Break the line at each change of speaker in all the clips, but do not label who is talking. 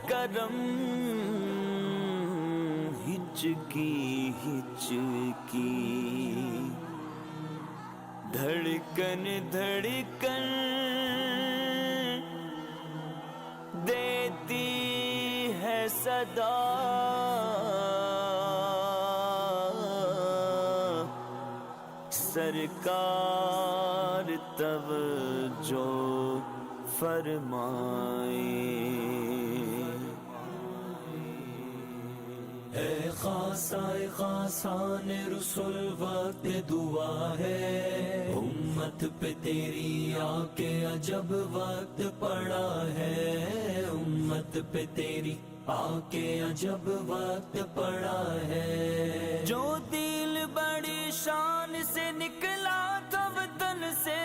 کرم ہچکی ہچکی دھڑکن دھڑکن دیتی ہے صدا سرکار توجہ فرمائے
اے خاصائے خاصان رسول وقت دعا ہے امت پہ تیری آ کے عجب وقت پڑا ہے امت پہ تیری آ کے عجب وقت پڑا ہے
جو دل بڑی شان سے نکلا تھا وطن سے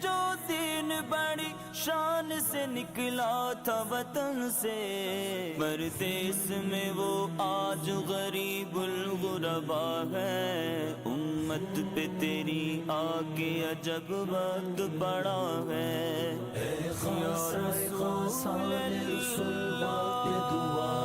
جو دن بڑی شان سے نکلا تھا وطن سے پردیس میں وہ آج غریب الغربا ہے امت پہ تیری آ کے عجب وقت پڑا ہے
اے خاصائے خاصان رسول وقت دعا